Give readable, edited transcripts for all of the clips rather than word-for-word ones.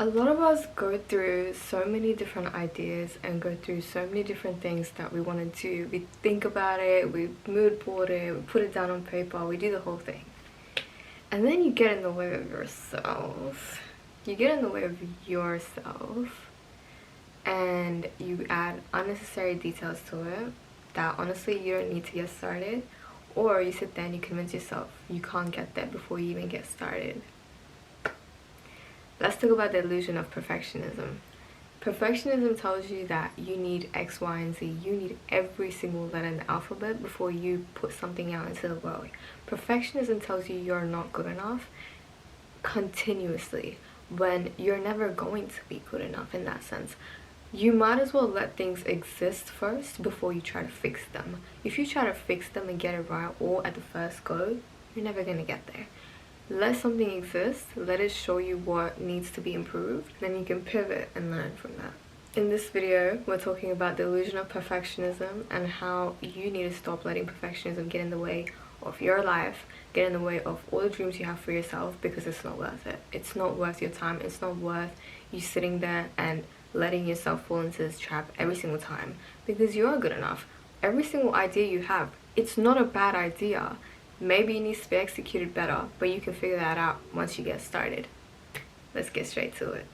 A lot of us go through so many different ideas and go through so many different things that we want to do. We think about it, we mood board it, we put it down on paper, we do the whole thing. And then you get in the way of yourself. You get in the way of yourself and you add unnecessary details to it that honestly you don't need to get started. Or you sit there and you convince yourself you can't get there before you even get started. Let's talk about the illusion of perfectionism. Perfectionism tells you that you need X, Y, and Z. You need every single letter in the alphabet before you put something out into the world. Perfectionism tells you you're not good enough continuously when you're never going to be good enough in that sense. You might as well let things exist first before you try to fix them. If you try to fix them and get it right all at the first go, you're never going to get there. Let something exist, let it show you what needs to be improved, then you can pivot and learn from that. In this video, we're talking about the illusion of perfectionism and how you need to stop letting perfectionism get in the way of your life, get in the way of all the dreams you have for yourself, because it's not worth it. It's not worth your time. It's not worth you sitting there and letting yourself fall into this trap every single time, because you are good enough. Every single idea you have, it's not a bad idea. Maybe it needs to be executed better, but you can figure that out once you get started. Let's get straight to it.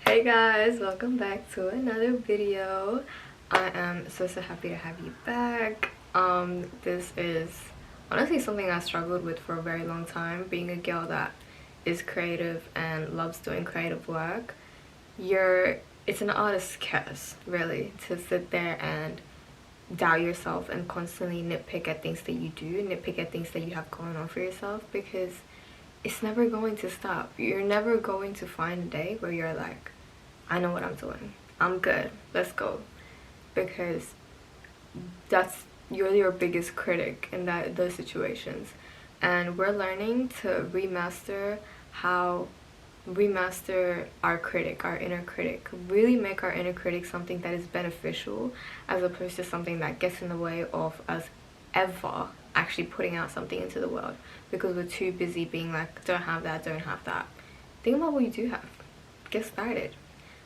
Hey guys, welcome back to another video. I am so happy to have you back. This is honestly something I struggled with for a very long time. Being a girl that is creative and loves doing creative work, it's an artist's curse, really, to sit there and doubt yourself and constantly nitpick at things that you do, nitpick at things that you have going on for yourself, because it's never going to stop. You're never going to find a day where you're like, I know what I'm doing, I'm good, let's go. Because you're your biggest critic in those situations, and we're learning to remaster our critic, our inner critic, really make our inner critic something that is beneficial as opposed to something that gets in the way of us ever actually putting out something into the world, because we're too busy being like, don't have that. Think about what you do have, get started.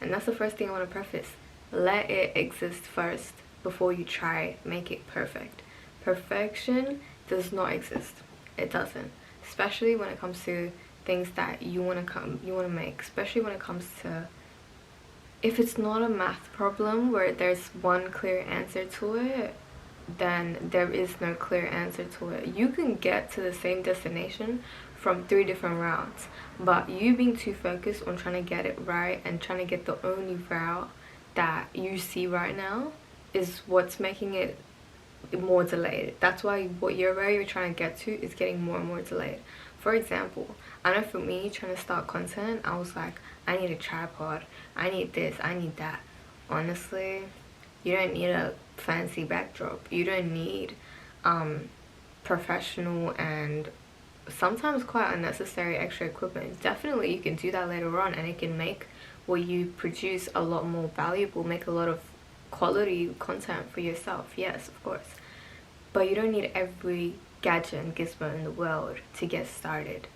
And that's the first thing I want to preface. Let it exist first before you try make it perfect. Perfection does not exist. It doesn't. Especially when it comes to things that you want to make. Especially when it comes to, if it's not a math problem where there's one clear answer to it, then there is no clear answer to it. You can get to the same destination from 3 different routes, but you being too focused on trying to get it right and trying to get the only route that you see right now is what's making it more delayed. That's why where you're trying to get to is getting more and more delayed. For example, I know for me, trying to start content, I was like, I need a tripod, I need this, I need that. Honestly, you don't need a fancy backdrop. You don't need professional and sometimes quite unnecessary extra equipment. Definitely you can do that later on, and it can make what you produce a lot more valuable, make a lot of quality content for yourself. Yes, of course. But you don't need every gadget and gizmo in the world to get started.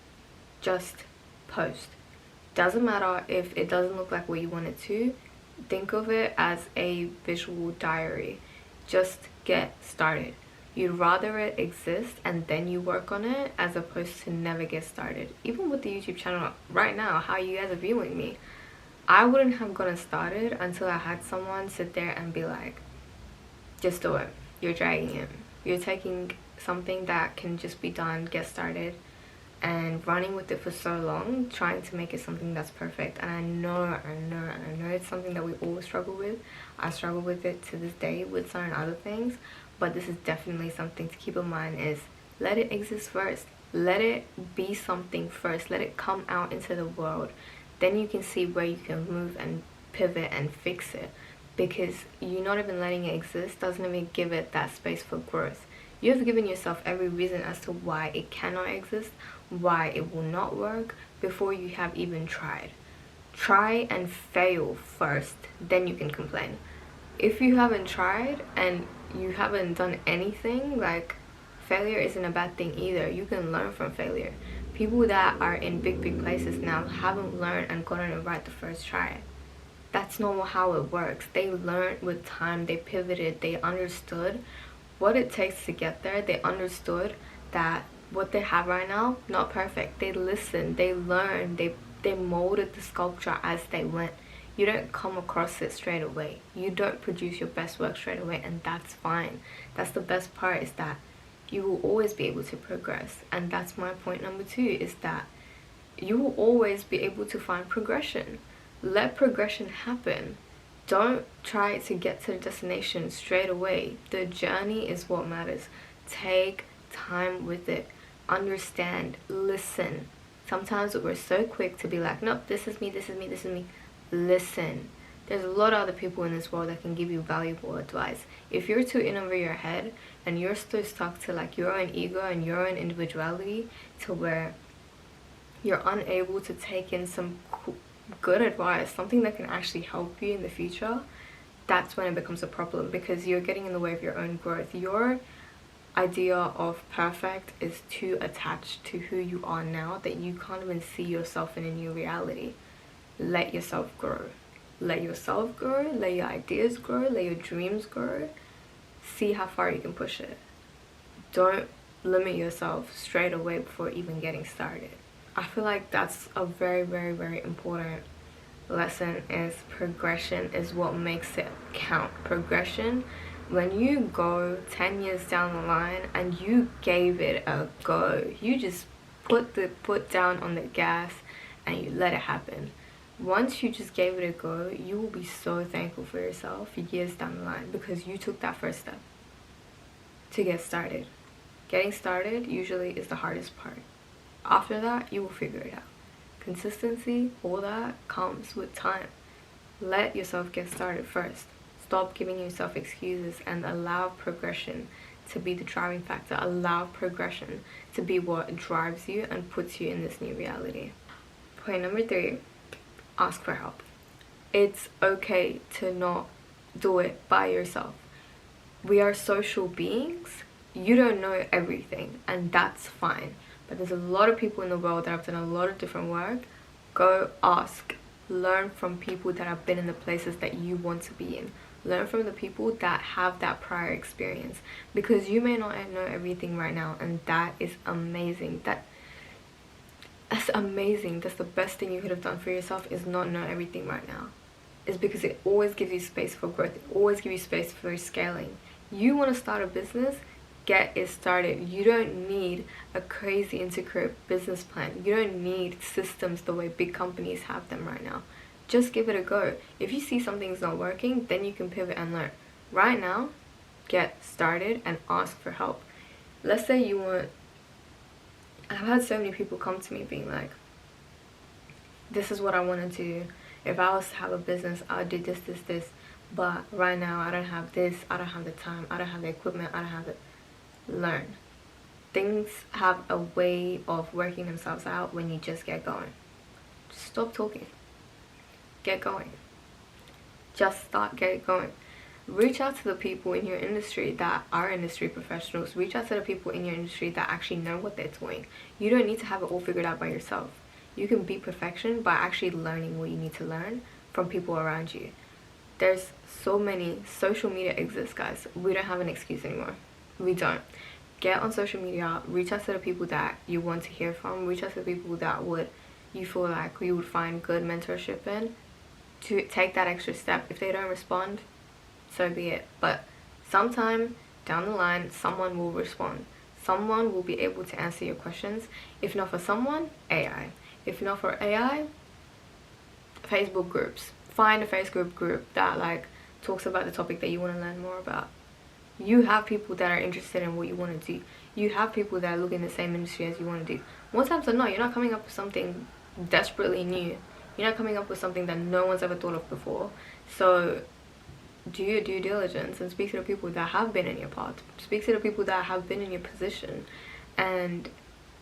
Just post. Doesn't matter if it doesn't look like what you want it to. Think of it as a visual diary. Just get started. You'd rather it exist and then you work on it as opposed to never get started. Even with the YouTube channel right now, how you guys are viewing me, I wouldn't have gotten started until I had someone sit there and be like, just do it. You're dragging it. You're taking something that can just be done, get started, and running with it for so long, trying to make it something that's perfect. And I know it's something that we all struggle with. I struggle with it to this day with certain other things, but this is definitely something to keep in mind, is let it exist first. Let it be something first. Let it come out into the world. Then you can see where you can move and pivot and fix it, because you're not even letting it exist doesn't even give it that space for growth. You have given yourself every reason as to why it cannot exist, why it will not work before you have even tried. Try and fail first, then you can complain. If you haven't tried and you haven't done anything, like, failure isn't a bad thing either. You can learn from failure. People that are in big places now haven't learned and gotten it right the first try. That's not how it works. They learned with time, they pivoted, they understood what it takes to get there. They understood that what they have right now, not perfect. They listened, they learned, they molded the sculpture as they went. You don't come across it straight away. You don't produce your best work straight away, and that's fine. That's the best part, is that you will always be able to progress. And that's my point number 2, is that you will always be able to find progression. Let progression happen. Don't try to get to the destination straight away. The journey is what matters. Take time with it. Understand. Listen. Sometimes we're so quick to be like, nope, this is me, this is me, this is me. Listen. There's a lot of other people in this world that can give you valuable advice. If you're too in over your head and you're still stuck to like your own ego and your own individuality, to where you're unable to take in some good advice, something that can actually help you in the future, that's when it becomes a problem, because you're getting in the way of your own growth. Your idea of perfect is too attached to who you are now that you can't even see yourself in a new reality. Let yourself grow. Let yourself grow, let your ideas grow, let your dreams grow. See how far you can push it. Don't limit yourself straight away before even getting started. I feel like that's a very important lesson, is progression is what makes it count. Progression, when you go 10 years down the line and you gave it a go, you just put the foot down on the gas and you let it happen. Once you just gave it a go, you will be so thankful for yourself years down the line, because you took that first step to get started. Getting started usually is the hardest part. After that, you will figure it out. Consistency, all that comes with time. Let yourself get started first. Stop giving yourself excuses and allow progression to be the driving factor. Allow progression to be what drives you and puts you in this new reality. Point number 3, ask for help. It's okay to not do it by yourself. We are social beings. You don't know everything, and that's fine. But there's a lot of people in the world that have done a lot of different work. Go ask. Learn from people that have been in the places that you want to be in. Learn from the people that have that prior experience, because you may not know everything right now, and that is amazing. That's amazing. That's the best thing you could have done for yourself, is not know everything right now. It's because it always gives you space for growth. It always gives you space for scaling. You want to start a business, get it started. You don't need a crazy intricate business plan. You don't need systems the way big companies have them right now. Just give it a go. If you see something's not working, then you can pivot and learn. Right now, get started and ask for help. Let's say you want... I've had so many people come to me being like, this is what I want to do. If I was to have a business, I would do this. But right now, I don't have this. I don't have the time. I don't have the equipment. I don't have the... Learn. Things have a way of working themselves out when you just get going. Just stop talking. Get going. Just start, get going. Reach out to the people in your industry that are industry professionals. Reach out to the people in your industry that actually know what they're doing. You don't need to have it all figured out by yourself. You can be perfection by actually learning what you need to learn from people around you. There's so many... Social media exists, guys. We don't have an excuse anymore. We don't. Get on social media. Reach out to the people that you want to hear from. Reach out to the people that you feel like you would find good mentorship in. To take that extra step. If they don't respond, so be it. But sometime down the line, someone will respond. Someone will be able to answer your questions. If not for someone, AI. If not for AI, Facebook groups. Find a Facebook group that like talks about the topic that you want to learn more about. You have people that are interested in what you want to do. You have people that look in the same industry as you want to do. More times than not, you're not coming up with something desperately new. You're not coming up with something that no one's ever thought of before. So do your due diligence and speak to the people that have been in your path. Speak to the people that have been in your position and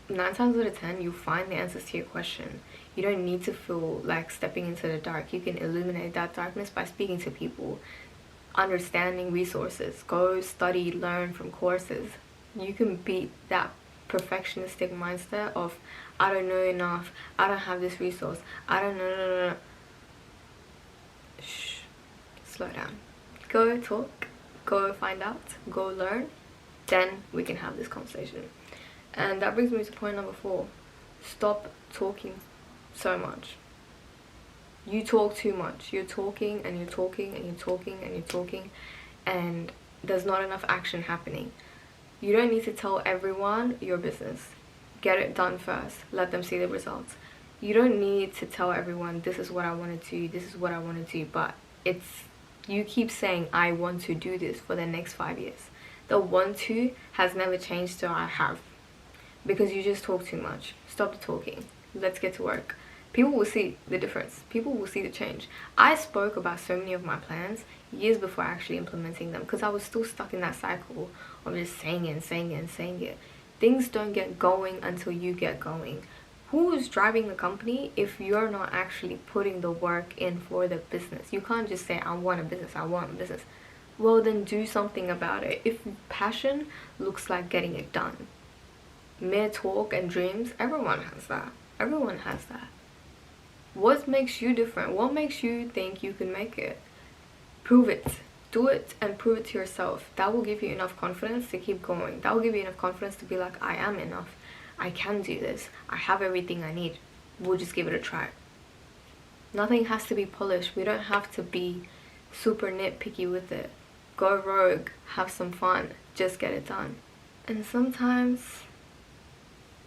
9 times out of 10 you find the answers to your question. You don't need to feel like stepping into the dark. You can illuminate that darkness by speaking to people, understanding resources, go study, learn from courses. You can beat that perfectionistic mindset of I don't know enough, I don't have this resource, I don't know. No. Shh, slow down. Go talk, go find out, go learn, then we can have this conversation. And that brings me to point number 4. Stop talking so much. You talk too much. You're talking and you're talking and you're talking and you're talking, and there's not enough action happening. You don't need to tell everyone your business. Get it done first. Let them see the results. You don't need to tell everyone this is what I want to do, this is what I want to do, but you keep saying I want to do this for the next 5 years. The want to has never changed to I have, because you just talk too much. Stop the talking. Let's get to work. People will see the difference. People will see the change. I spoke about so many of my plans years before actually implementing them, because I was still stuck in that cycle of just saying it and saying it and saying it. Things don't get going until you get going. Who's driving the company if you're not actually putting the work in for the business? You can't just say I want a business, I want a business. Well, then do something about it. If passion looks like getting it done, mere talk and dreams, everyone has that. Everyone has that. What makes you different? What makes you think you can make it? Prove it. Do it and prove it to yourself. That will give you enough confidence to keep going. That will give you enough confidence to be like, I am enough. I can do this. I have everything I need. We'll just give it a try. Nothing has to be polished. We don't have to be super nitpicky with it. Go rogue. Have some fun. Just get it done. And sometimes,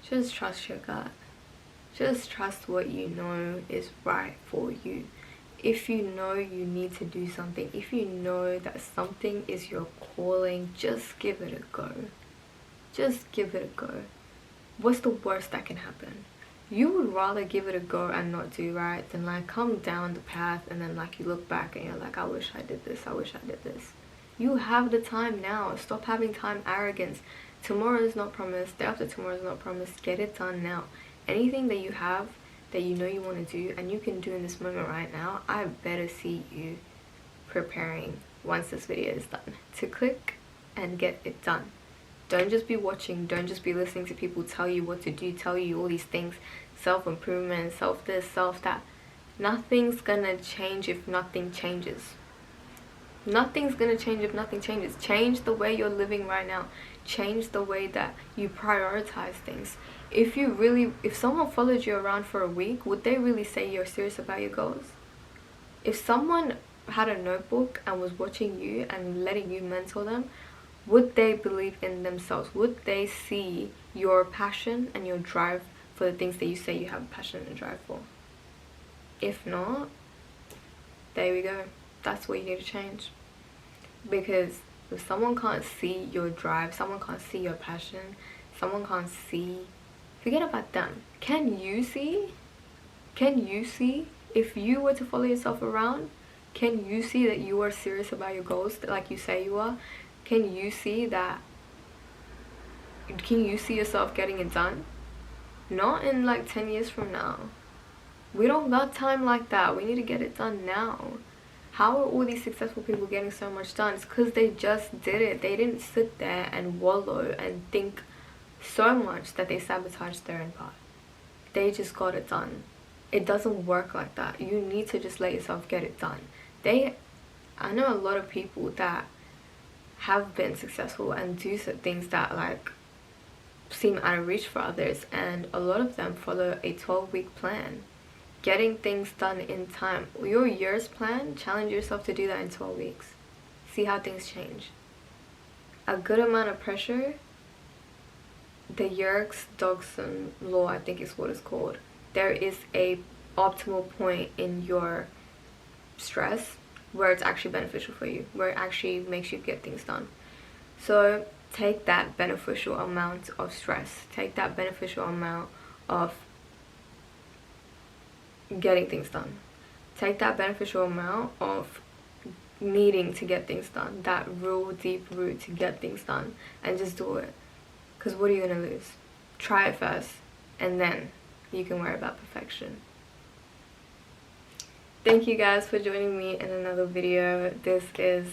just trust your gut. Just trust what you know is right for you. If you know you need to do something, if you know that something is your calling, just give it a go. Just give it a go. What's the worst that can happen? You would rather give it a go and not do right than like come down the path and then like you look back and you're like, I wish I did this, I wish I did this. You have the time now. Stop having time arrogance. Tomorrow is not promised. Day after tomorrow is not promised. Get it done now. Anything that you have that you know you want to do and you can do in this moment right now, I better see you preparing once this video is done to click and get it done. Don't just be watching, don't just be listening to people tell you what to do, tell you all these things, self-improvement, self this, self that. Nothing's gonna change if nothing changes. Nothing's gonna change if nothing changes. Change the way you're living right now. Change the way that you prioritize things. If someone followed you around for a week, would they really say you're serious about your goals? If someone had a notebook and was watching you and letting you mentor them, would they believe in themselves? Would they see your passion and your drive for the things that you say you have passion and drive for? If not, there we go. That's what you need to change. Because if someone can't see your drive, someone can't see your passion, someone can't see, forget about them. Can you see? If you were to follow yourself around, can you see that you are serious about your goals like you say you are? Can you see yourself getting it done? Not in like 10 years from now. We don't got time like that. We need to get it done now. How are all these successful people getting so much done? It's because they just did it. They didn't sit there and wallow and think so much that they sabotaged their own path. They just got it done. It doesn't work like that. You need to just let yourself get it done. I know a lot of people that have been successful and do things that like seem out of reach for others, and a lot of them follow a 12-week plan. Getting things done in time. Your year's plan, challenge yourself to do that in 12 weeks. See how things change. A good amount of pressure, the Yerkes-Dodson law, I think is what it's called. There is a optimal point in your stress where it's actually beneficial for you, where it actually makes you get things done. So take that beneficial amount of stress, take that beneficial amount of getting things done, take that beneficial amount of needing to get things done, that real deep root to get things done, and just do it. Because what are you gonna lose? try it first, and then you can worry about perfection. Thank you guys for joining me in another video. This is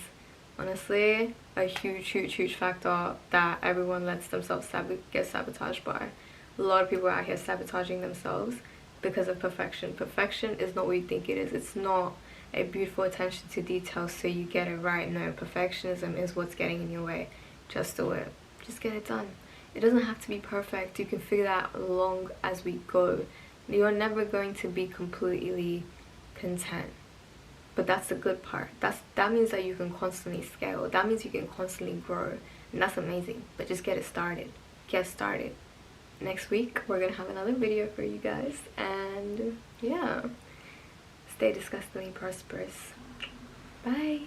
honestly a huge factor that everyone lets themselves get sabotaged by. A lot of people are out here sabotaging themselves because of perfection. Perfection is not what you think it is. It's not a beautiful attention to detail so you get it right. No, perfectionism is what's getting in your way. Just do it. Just get it done. It doesn't have to be perfect. You can figure that out along as we go. You're never going to be completely content, but that's the good part. That means that you can constantly scale. That means you can constantly grow, and that's amazing. But just get started. Next week we're gonna have another video for you guys, and yeah, stay disgustingly prosperous. Bye.